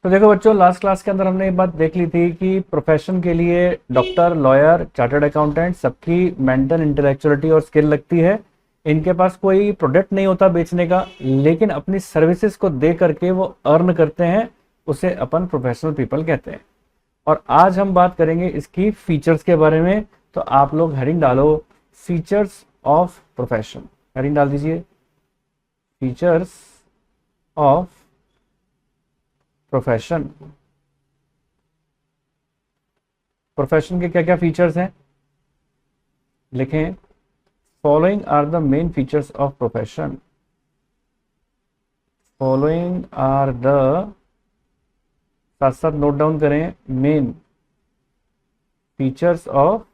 तो देखो बच्चों, लास्ट क्लास के अंदर हमने ये बात देख ली थी कि प्रोफेशन के लिए डॉक्टर, लॉयर, चार्टर्ड अकाउंटेंट सबकी मेंटल इंटेलेक्चुअलिटी और स्किल लगती है। इनके पास कोई प्रोडक्ट नहीं होता बेचने का, लेकिन अपनी सर्विसेज को दे करके वो अर्न करते हैं। उसे अपन प्रोफेशनल पीपल कहते हैं। और आज हम बात करेंगे इसकी फीचर्स के बारे में। तो आप लोग हेडिंग डालो, फीचर्स ऑफ प्रोफेशन। हेडिंग डाल दीजिए, फीचर्स ऑफ प्रोफेशन। प्रोफेशन के क्या क्या फीचर्स हैं लिखें। Following are the main features of profession. Following are the, साथ साथ नोट डाउन करें, मेन फीचर्स ऑफ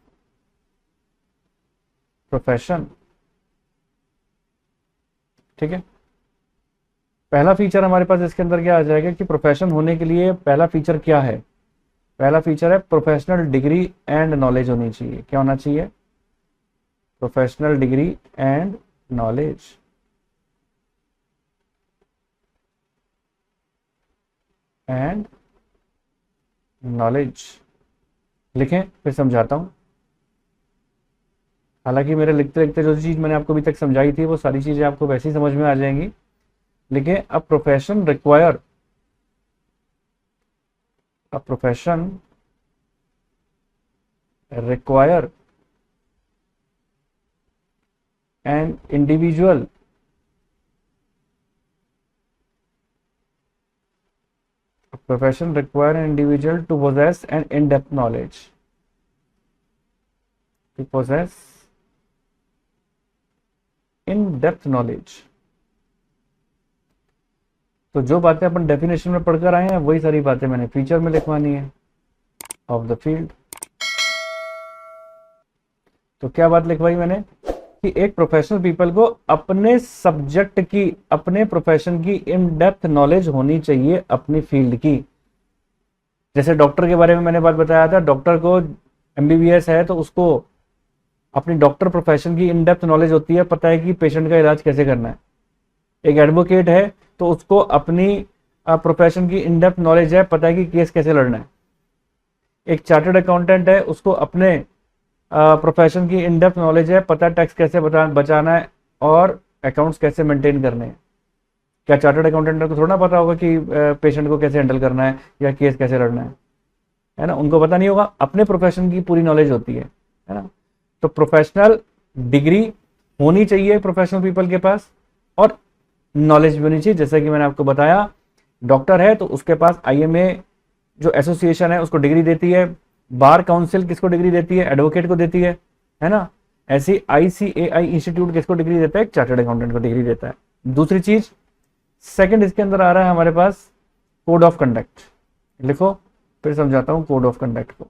प्रोफेशन। ठीक है, पहला फीचर हमारे पास इसके अंदर क्या आ जाएगा कि प्रोफेशन होने के लिए पहला फीचर क्या है। पहला फीचर है प्रोफेशनल डिग्री एंड नॉलेज होनी चाहिए। क्या होना चाहिए? Professional degree and knowledge. And knowledge लिखें, फिर समझाता हूं। हालांकि मेरे लिखते लिखते जो चीज मैंने आपको अभी तक समझाई थी वो सारी चीजें आपको वैसे ही समझ में आ जाएंगी। लिखें, अ profession require, a profession require an individual profession require an individual to possess an in-depth knowledge, to possess in-depth knowledge। तो जो बातें अपन डेफिनेशन में पढ़कर आए हैं वही सारी बातें मैंने फीचर में लिखवानी है ऑफ द फील्ड। तो क्या बात लिखवाई मैंने कि एक प्रोफेशनल पीपल को अपने सब्जेक्ट की, अपने प्रोफेशन की इन डेप्थ नॉलेज होनी चाहिए अपनी फील्ड की। जैसे डॉक्टर के बारे में मैंने बात बताया था, डॉक्टर को एमबीबीएस है तो उसको अपनी डॉक्टर प्रोफेशन की इन डेप्थ नॉलेज होती है, पता है कि पेशेंट का इलाज कैसे करना है। एक एडवोकेट है तो उसको अपनी प्रोफेशन की इन डेप्थ नॉलेज है, पता है कि केस कैसे लड़ना है। एक चार्टर्ड अकाउंटेंट है, उसको अपने प्रोफेशन की इन डेप्थ नॉलेज है, पता है टैक्स कैसे बचाना है और अकाउंट्स कैसे मेंटेन करने हैं। क्या चार्टर्ड अकाउंटेंट को थोड़ा पता होगा कि पेशेंट को कैसे हैंडल करना है या केस कैसे लड़ना है ना? उनको पता नहीं होगा, अपने प्रोफेशन की पूरी नॉलेज होती है ना? तो प्रोफेशनल डिग्री होनी चाहिए प्रोफेशनल पीपल के पास और नॉलेज भी होनी चाहिए। जैसा कि मैंने आपको बताया, डॉक्टर है तो उसके पास आईएमए जो एसोसिएशन है उसको डिग्री देती है, बार काउंसिल किसको डिग्री देती है? एडवोकेट को देती है ना? ऐसी आईसीएआई इंस्टीट्यूट किसको डिग्री देता है? चार्टर्ड अकाउंटेंट को डिग्री देता है। दूसरी चीज, सेकंड इसके अंदर आ रहा है हमारे पास कोड ऑफ कंडक्ट। लिखो, फिर समझाता हूं कोड ऑफ कंडक्ट को।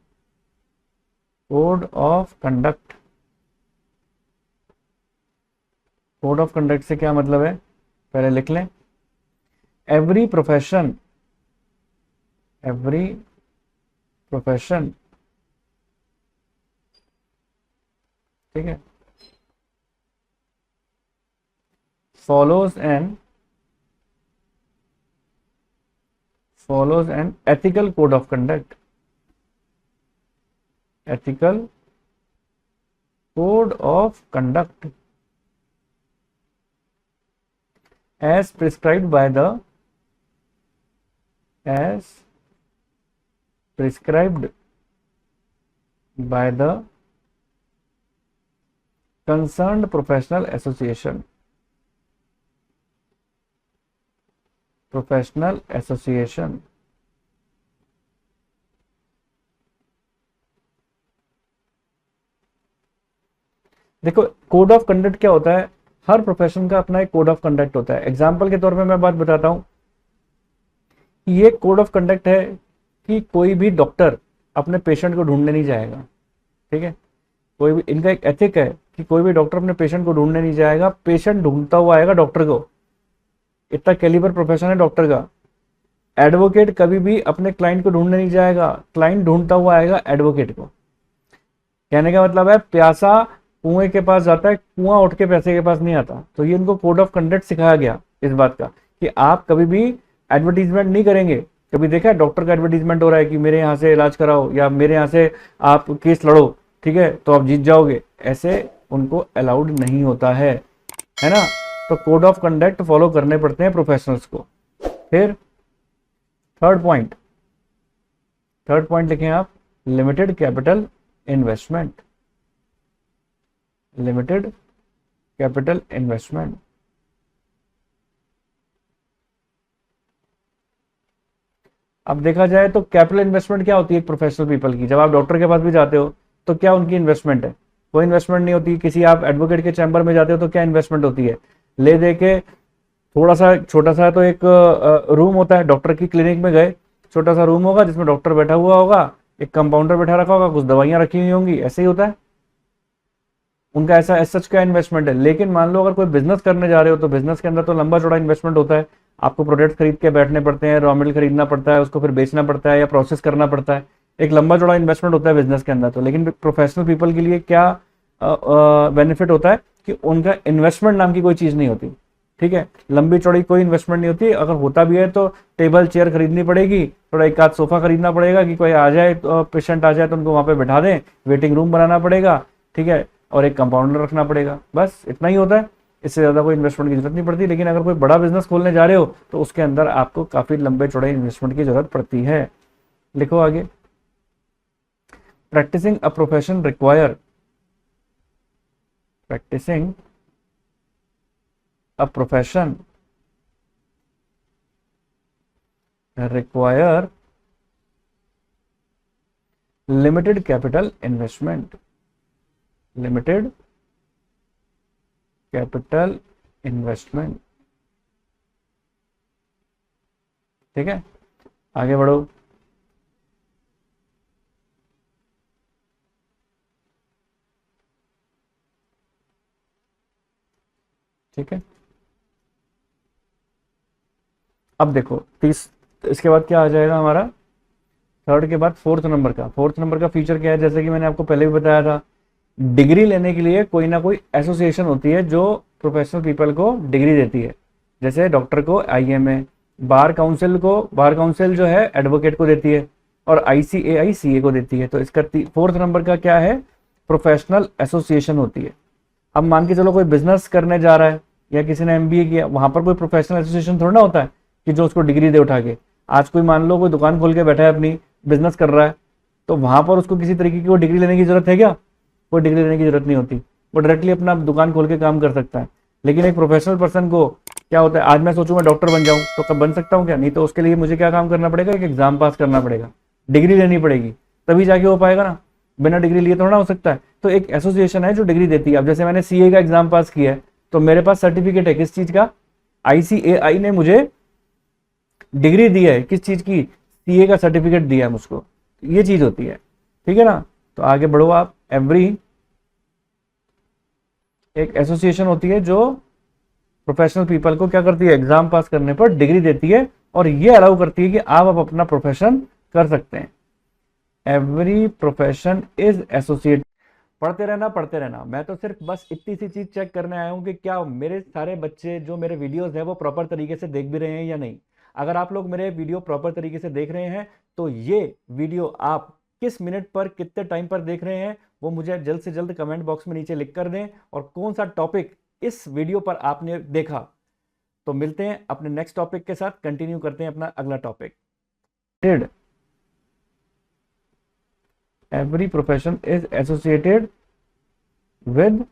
Code of conduct, code of conduct से क्या मतलब है पहले लिख लें। एवरी प्रोफेशन ठीक है, follows an ethical code of conduct, ethical code of conduct as prescribed by the concerned professional association, professional association. देखो, कोड ऑफ कंडक्ट क्या होता है? हर प्रोफेशन का अपना एक कोड ऑफ कंडक्ट होता है। एग्जाम्पल के तौर पे मैं बात बताता हूं, ये कोड ऑफ कंडक्ट है कि कोई भी डॉक्टर अपने पेशेंट को ढूंढने नहीं जाएगा। ठीक है, कोई भी, इनका एक एथिक है कि कोई भी डॉक्टर अपने पेशेंट को ढूंढने नहीं जाएगा, पेशेंट ढूंढता हुआ आएगा डॉक्टर को। इतना कैलिबर प्रोफेशन है डॉक्टर का। एडवोकेट कभी भी अपने क्लाइंट को ढूंढने नहीं जाएगा, क्लाइंट ढूंढता हुआ आएगा एडवोकेट को। कहने का मतलब है, प्यासा कुएं के पास जाता है, कुआं उठ के प्यासे के पास नहीं आता। तो ये इनको कोड ऑफ कंडक्ट सिखाया गया इस बात का कि आप कभी भी एडवर्टीजमेंट नहीं करेंगे कभी देखा है डॉक्टर का एडवर्टीजमेंट हो रहा है कि मेरे यहाँ से इलाज कराओ या मेरे यहाँ से आप केस लड़ो, ठीक है, तो आप जीत जाओगे, ऐसे उनको अलाउड नहीं होता है ना। तो कोड ऑफ कंडक्ट फॉलो करने पड़ते हैं प्रोफेशनल्स को। फिर थर्ड पॉइंट लिखें आप, limited capital investment. Limited capital investment. अब देखा जाए तो कैपिटल इन्वेस्टमेंट क्या होती है एक प्रोफेशनल पीपल की, जब आप डॉक्टर के पास भी जाते हो तो क्या उनकी इन्वेस्टमेंट है? कोई इन्वेस्टमेंट नहीं होती। किसी आप एडवोकेट के चैम्बर में जाते हो तो क्या इन्वेस्टमेंट होती है? ले दे के थोड़ा सा छोटा सा तो एक रूम होता है, डॉक्टर की क्लिनिक में गए, छोटा सा रूम होगा जिसमें डॉक्टर बैठा हुआ होगा, एक कंपाउंडर बैठा रखा होगा, कुछ दवाइयां रखी हुई होंगी, ऐसे ही होता है उनका। ऐसा एज सच का इन्वेस्टमेंट है। लेकिन मान लो अगर कोई बिजनेस करने जा रहे हो तो बिजनेस के अंदर तो लंबा चौड़ा इन्वेस्टमेंट होता है। आपको प्रोडक्ट खरीद के बैठने पड़ते हैं, रॉ मटेरियल खरीदना पड़ता है, उसको फिर बेचना पड़ता है या प्रोसेस करना पड़ता है, एक लंबा चौड़ा इन्वेस्टमेंट होता है बिजनेस के अंदर। तो लेकिन प्रोफेशनल पीपल के लिए क्या बेनिफिट होता है कि उनका इन्वेस्टमेंट नाम की कोई चीज नहीं होती, ठीक है, लंबी चौड़ी कोई इन्वेस्टमेंट नहीं होती। अगर होता भी है तो टेबल चेयर खरीदनी पड़ेगी, थोड़ा एक आध सोफा खरीदना पड़ेगा कि कोई आ जाए तो पेशेंट आ जाए तो उनको वहां पे बैठा दें, वेटिंग रूम बनाना पड़ेगा, ठीक है, और एक कंपाउंडर रखना पड़ेगा, बस इतना ही होता है। इससे ज़्यादा कोई इन्वेस्टमेंट की जरूरत नहीं पड़ती। लेकिन अगर कोई बड़ा बिजनेस खोलने जा रहे हो तो उसके अंदर आपको काफ़ी लंबे चौड़े इन्वेस्टमेंट की जरूरत पड़ती है। लिखो आगे, practicing a profession require, practicing a profession require limited capital investment. Limited capital investment, ठीक है, आगे बढ़ो। ठीक है, अब देखो इसके बाद क्या आ जाएगा हमारा, थर्ड के बाद फोर्थ नंबर का फीचर क्या है? जैसे कि मैंने आपको पहले भी बताया था, डिग्री लेने के लिए कोई ना कोई एसोसिएशन होती है जो प्रोफेशनल पीपल को डिग्री देती है। जैसे डॉक्टर को आईएमए, बार काउंसिल जो है एडवोकेट को देती है, और आईसीएआई सीए को देती है। तो इसका फोर्थ नंबर का क्या है? प्रोफेशनल एसोसिएशन होती है। अब मान के चलो कोई बिजनेस करने जा रहा है या किसी ने एमबीए किया, वहां पर कोई प्रोफेशनल एसोसिएशन थोड़ा ना होता है कि जो उसको डिग्री दे उठा के। आज कोई मान लो कोई दुकान खोल के बैठा है, अपनी बिजनेस कर रहा है, तो वहां पर उसको किसी तरीके की वो डिग्री लेने की जरूरत है क्या? कोई डिग्री लेने की जरूरत नहीं होती, वो डायरेक्टली अपना दुकान खोल के काम कर सकता है। लेकिन एक प्रोफेशनल पर्सन को क्या होता है, आज मैं सोचूं मैं डॉक्टर बन जाऊं तो कब बन सकता हूं क्या? नहीं, तो उसके लिए मुझे क्या काम करना पड़ेगा? एक एग्जाम पास करना पड़ेगा, डिग्री लेनी पड़ेगी, तभी जाके हो पाएगा ना। बिना डिग्री लिए थोड़ा हो सकता है। तो एक एसोसिएशन है जो डिग्री देती है। अब जैसे मैंने सीए का एग्जाम पास किया है तो मेरे पास सर्टिफिकेट है किस चीज का? आईसीएआई ने मुझे डिग्री दी है किस चीज की? सीए का सर्टिफिकेट दिया है मुझको। ये चीज होती है, ठीक है ना। तो आगे बढ़ो आप। एक एसोसिएशन होती है जो प्रोफेशनल पीपल को क्या करती है? एग्जाम पास करने पर डिग्री देती है और ये अलाउ करती है कि आप अपना प्रोफेशन कर सकते हैं। Every profession is associated. पढ़ते रहना। मैं तो सिर्फ बस इतनी सी चीज चेक करने आया हूं कि क्या मेरे सारे बच्चे जो मेरे वीडियोस हैं वो प्रॉपर तरीके से देख भी रहे हैं या नहीं। अगर आप लोग मेरे वीडियो प्रॉपर तरीके से देख रहे हैं तो ये वीडियो आप किस मिनट पर कितने टाइम पर देख रहे हैं वो मुझे जल्द से जल्द कमेंट बॉक्स में नीचे लिख कर दें, और कौन सा टॉपिक इस वीडियो पर आपने देखा। तो मिलते हैं अपने नेक्स्ट टॉपिक के साथ, कंटिन्यू करते हैं अपना अगला topic. Every profession is associated with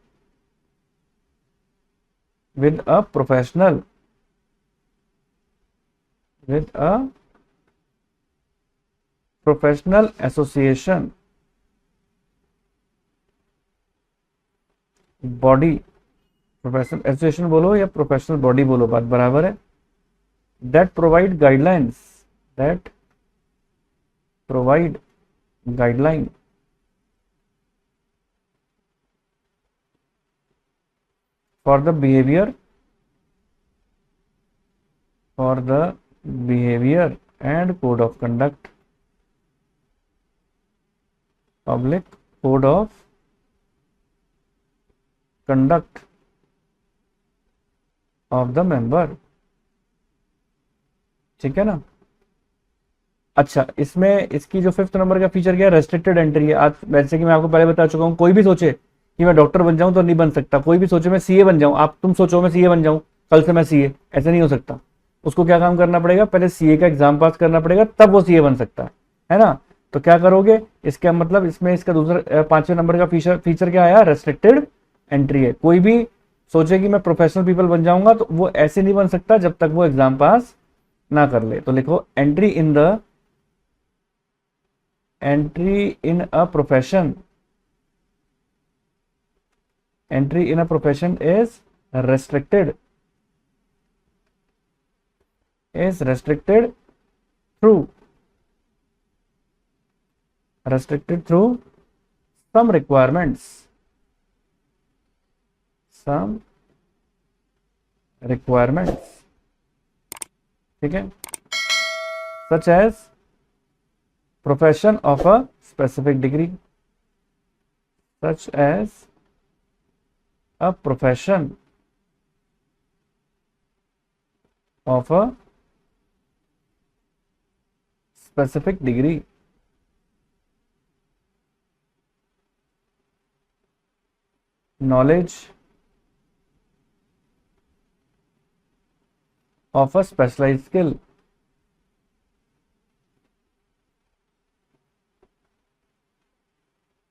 a professional association body. Professional association बोलो या प्रोफेशनल बॉडी बोलो, बात बराबर है। That provide guideline for the behavior and code of conduct, public code of conduct of the member, ठीक है ना। अच्छा, इसमें इसकी जो 5th नंबर का फीचर क्या है, रेस्ट्रिक्टेड एंट्री है। आज वैसे कि मैं आपको पहले बता चुका हूँ, कोई भी सोचे कि मैं डॉक्टर बन जाऊं तो नहीं बन सकता। कोई भी सोचे मैं सीए बन जाऊं, आप तुम सोचो मैं सीए बन जाऊं कल से मैं सीए, ऐसे नहीं हो सकता। उसको क्या काम करना पड़ेगा, पहले सीए का एग्जाम पास करना पड़ेगा, तब वो सीए बन सकता है ना। तो क्या करोगे, इसका मतलब इसमें इसका दूसरा 5वें नंबर का फीचर फीचर क्या आया, रेस्ट्रिक्टेड एंट्री है। कोई भी सोचे कि मैं प्रोफेशनल पीपल बन जाऊंगा तो वो ऐसे नहीं बन सकता जब तक वो एग्जाम पास ना कर ले। तो लिखो entry in a profession, entry in a profession is restricted through some requirements, ठीक है, such as profession of a specific degree, such as a profession of a specific degree, knowledge of a specialized skill,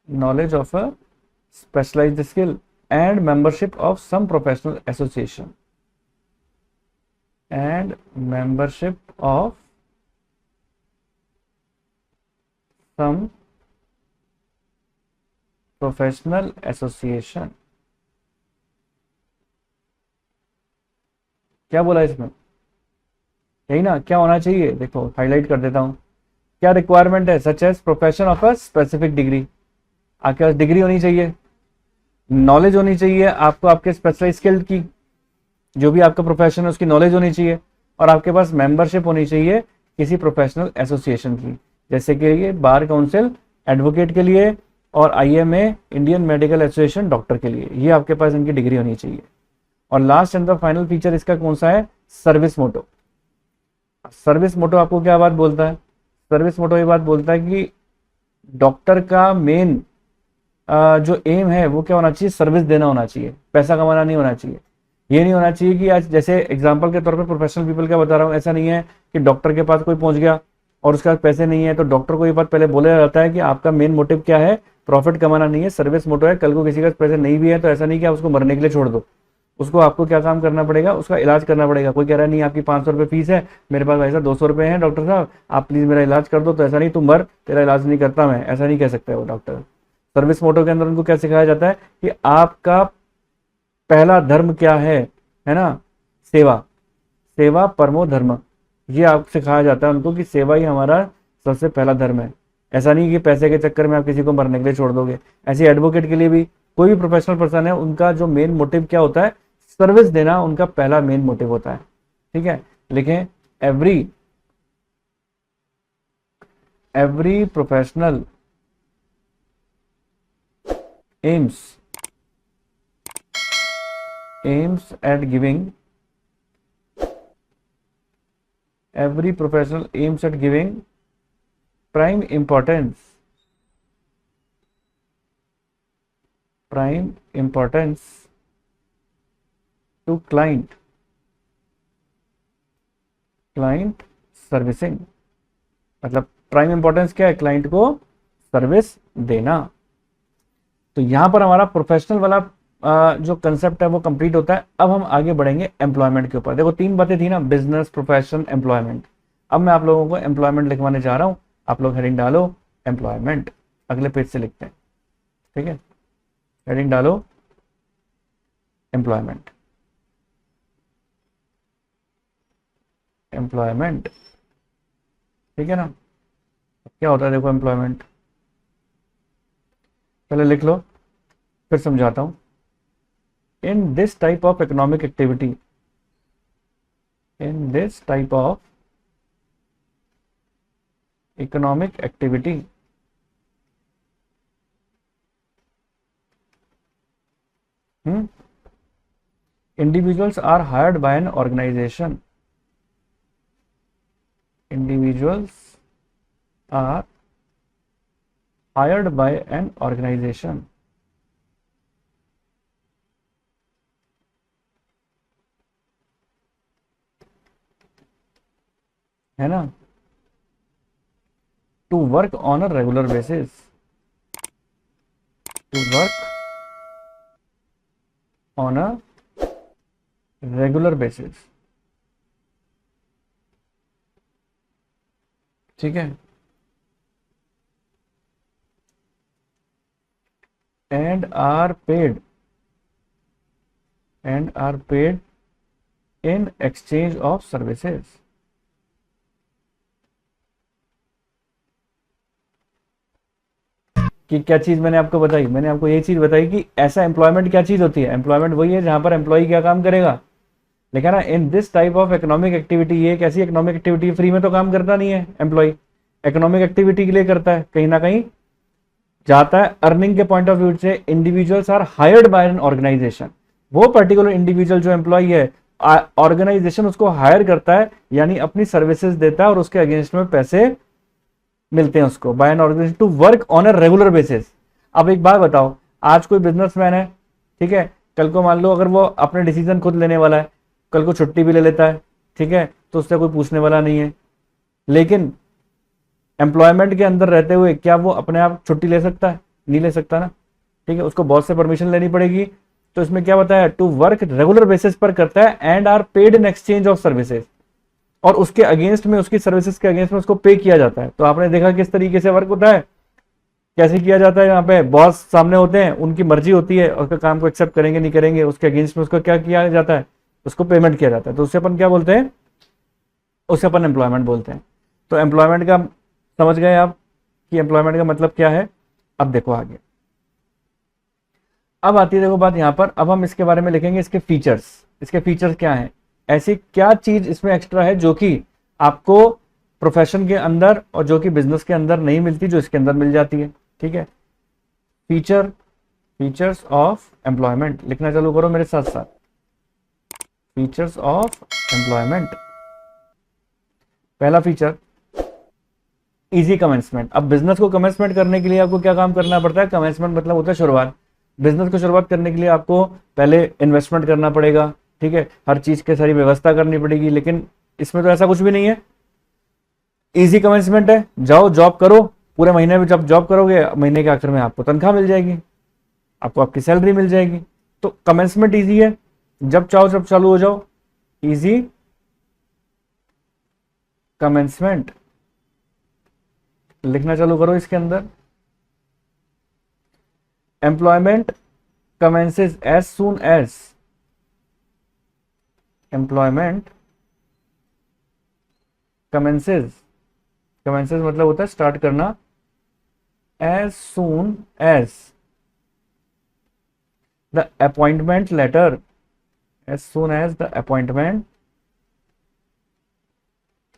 knowledge of a specialized skill, and membership of some professional association, and membership of some professional association. क्या बोला इसमें, यही ना, क्या होना चाहिए, देखो highlight कर देता हूं। क्या रिक्वायरमेंट है, such as profession of a specific degree, आपके पास डिग्री होनी चाहिए, नॉलेज होनी चाहिए आपको, आपके स्पेशलाइज स्किल की, जो भी आपका प्रोफेशन है उसकी नॉलेज होनी चाहिए, और आपके पास मेंबरशिप होनी चाहिए किसी प्रोफेशनल एसोसिएशन की, जैसे कि ये बार काउंसिल एडवोकेट के लिए, और IMA Indian medical association doctor के लिए, ये आपके पास इनकी डिग्री होनी चाहिए। और last and the final feature इसका कौन सा है, सर्विस मोटो। सर्विस मोटो आपको क्या बात बोलता है, सर्विस मोटो ये बात बोलता है कि डॉक्टर का मेन जो एम है वो क्या होना चाहिए, सर्विस देना होना चाहिए, पैसा कमाना नहीं होना चाहिए। ये नहीं होना चाहिए कि आज जैसे एग्जांपल के तौर पे प्रोफेशनल पीपल का बता रहा हूँ, ऐसा नहीं है कि डॉक्टर के पास कोई पहुंच गया और उसके पास पैसे नहीं है तो डॉक्टर को ये बात पहले बोला जाता है कि आपका मेन मोटिव क्या है, प्रॉफिट कमाना नहीं है, सर्विस मोटो है। कल को किसी के पास पैसे नहीं भी है तो ऐसा नहीं कि आप उसको मरने के लिए छोड़ दो, उसको आपको क्या काम करना पड़ेगा, उसका इलाज करना पड़ेगा। कोई कह रहा है नहीं आपकी 500 रुपये फीस है, मेरे पास ऐसा 200 रुपये है डॉक्टर साहब, आप प्लीज मेरा इलाज कर दो, तो ऐसा नहीं तुम मर, तेरा इलाज नहीं करता मैं, ऐसा नहीं कह सकता है वो डॉक्टर। सर्विस मोटो के अंदर उनको क्या सिखाया जाता है कि आपका पहला धर्म क्या है ना, सेवा, सेवा परमो धर्म, ये आप सिखाया जाता है उनको कि सेवा ही हमारा सबसे पहला धर्म है। ऐसा नहीं कि पैसे के चक्कर में आप किसी को मरने के लिए छोड़ दोगे। ऐसे एडवोकेट के लिए भी, कोई भी प्रोफेशनल पर्सन है, उनका जो मेन मोटिव क्या होता है, सर्विस देना उनका पहला मेन मोटिव होता है। ठीक है, लिखें every professional aims at giving, every professional aims at giving prime importance to client servicing. मतलब प्राइम इंपॉर्टेंस क्या है, क्लाइंट को सर्विस देना। तो यहां पर हमारा प्रोफेशनल वाला जो कंसेप्ट है वो कंप्लीट होता है। अब हम आगे बढ़ेंगे एम्प्लॉयमेंट के ऊपर। देखो 3 बातें थी ना, बिजनेस, प्रोफेशन, एम्प्लॉयमेंट। अब मैं आप लोगों को एम्प्लॉयमेंट लिखवाने जा रहा हूं, आप लोग हेडिंग डालो एम्प्लॉयमेंट, अगले पेज से लिखते हैं। ठीक है, हेडिंग डालो एम्प्लॉयमेंट, एम्प्लॉयमेंट। ठीक है ना, क्या होता है देखो एम्प्लॉयमेंट, पहले लिख लो फिर समझाता हूं। In this type of economic activity, in this type of economic activity, individuals are hired by an organization, individuals are hired by an organization, है ना, to work on a regular basis, to work on a regular basis, ठीक है, and are paid, and are paid in exchange of services. कि क्या चीज मैंने आपको बताई, मैंने आपको ये चीज बताई कि ऐसा एम्प्लॉयमेंट क्या चीज होती है, एम्प्लॉयमेंट वही है जहां पर एम्प्लॉय क्या काम करेगा, लिखा ना इन this type of economic activity, ये एक ऐसी इकोनॉमिक एक्टिविटी, फ्री में तो काम करता नहीं है एम्प्लॉय, इकोनॉमिक एक्टिविटी के लिए करता है, कहीं ना कहीं जाता है। अर्निंग के पॉइंट ऑफ व्यू से individuals are hired by an organization, वो पर्टिकुलर इंडिविजुअल जो एम्प्लॉय है, ऑर्गेनाइजेशन उसको हायर करता है, यानी अपनी सर्विसेज देता है और उसके अगेंस्ट में पैसे मिलते हैं उसको, by an organization to work on a regular basis. अब एक बात बताओ, आज कोई बिजनेसमैन है, ठीक है, कल को मान लो अगर वो अपने डिसीजन खुद लेने वाला है, कल को छुट्टी भी ले लेता है, ठीक है, तो उससे कोई पूछने वाला नहीं है। लेकिन एम्प्लॉयमेंट के अंदर रहते हुए क्या वो अपने आप छुट्टी ले सकता है? नहीं ले सकता ना, ठीक है, उसको बॉस से परमिशन लेनी पड़ेगी। तो इसमें क्या बताया, टू वर्क रेगुलर बेसिस पर करता है and are paid in exchange of services, और उसके अगेंस्ट में, उसकी सर्विसेज के अगेंस्ट में उसको पे किया जाता है। तो आपने देखा किस तरीके से वर्क होता है, कैसे किया जाता है, यहाँ पे बॉस सामने होते हैं, उनकी मर्जी होती है, उसके काम को एक्सेप्ट करेंगे नहीं करेंगे, उसके अगेंस्ट में उसको क्या किया जाता है, उसको पेमेंट किया जाता है। तो उससे अपन क्या बोलते हैं, उसे अपन एम्प्लॉयमेंट बोलते हैं। तो एम्प्लॉयमेंट का समझ गए आप कि एम्प्लॉयमेंट का मतलब क्या है। अब देखो आगे, अब आती है देखो बात यहाँ पर, अब हम इसके बारे में लिखेंगे इसके फीचर्स, इसके फीचर्स क्या हैं, ऐसी क्या चीज इसमें एक्स्ट्रा है जो कि आपको प्रोफेशन के अंदर और जो कि बिजनेस के अंदर नहीं मिलती, जो इसके अंदर मिल जाती है, ठीक है। फीचर्स ऑफ एम्प्लॉयमेंट लिखना चालू करो मेरे साथ साथ, फीचर्स ऑफ एम्प्लॉयमेंट। पहला फीचर, इजी कमेंसमेंट। अब बिजनेस को कमेंसमेंट करने के लिए आपको क्या काम करना पड़ता है, कमेंसमेंट मतलब होता है शुरुआत। बिजनेस को शुरुआत करने के लिए आपको पहले इन्वेस्टमेंट करना पड़ेगा, ठीक है, हर चीज की सारी व्यवस्था करनी पड़ेगी, लेकिन इसमें तो ऐसा कुछ भी नहीं है, इजी कमेंसमेंट है, जाओ जॉब करो, पूरे महीने में जब जॉब करोगे महीने के आखिर में आपको तनख्वाह मिल जाएगी, आपको आपकी सैलरी मिल जाएगी। तो कमेंसमेंट इजी है, जब चाहो जब चालू हो जाओ, इजी कमेंसमेंट लिखना चालू करो इसके अंदर। Employment commences as soon as, employment commences, commences मतलब होता है स्टार्ट करना, as soon as the appointment letter, as soon as the appointment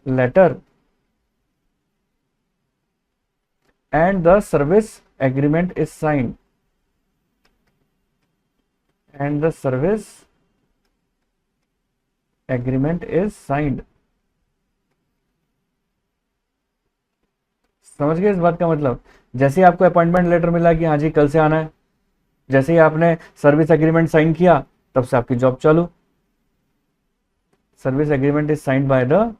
letter and the service agreement is signed, and the service agreement is signed। समझ गए इस बात का मतलब, जैसे ही आपको अपॉइंटमेंट लेटर मिला कि हाँ जी कल से आना है, जैसे ही आपने सर्विस एग्रीमेंट साइन किया तब से आपकी जॉब चालू। Service agreement is signed by the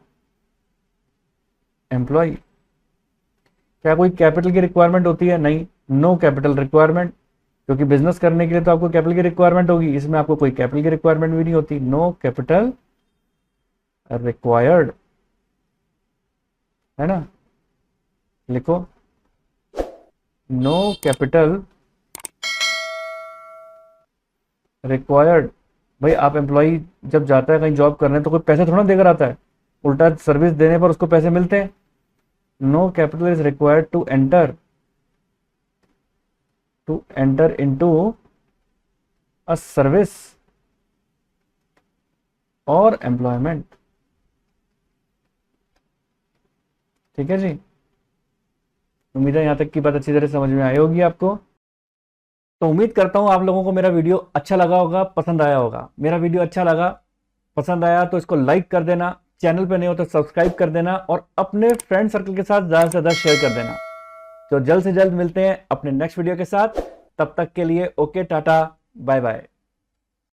employ. क्या कोई कैपिटल की रिक्वायरमेंट होती है? नहीं, नो कैपिटल रिक्वायरमेंट, क्योंकि बिजनेस करने के लिए तो आपको कैपिटल की रिक्वायरमेंट होगी, इसमें आपको कोई कैपिटल की रिक्वायरमेंट भी नहीं होती, नो कैपिटल रिक्वायर्ड, है ना, लिखो नो कैपिटल रिक्वायर्ड। भाई आप एम्प्लॉय जब जाता है कहीं जॉब करने तो कोई पैसे थोड़ा देकर आता है, उल्टा सर्विस देने पर उसको पैसे मिलते हैं। No capital is required to enter into a service और एम्प्लॉयमेंट, ठीक है जी। उम्मीद है यहां तक की बात अच्छी तरह समझ में आई होगी आपको। तो उम्मीद करता हूं आप लोगों को मेरा वीडियो अच्छा लगा होगा, पसंद आया होगा। मेरा वीडियो अच्छा लगा, पसंद आया तो इसको लाइक कर देना, चैनल पे नहीं हो तो सब्सक्राइब कर देना और अपने फ्रेंड सर्कल के साथ ज़्यादा से ज़्यादा शेयर कर देना। तो जल्द से जल्द मिलते हैं अपने नेक्स्ट वीडियो के साथ। तब तक के लिए ओके, टाटा, बाय बाय।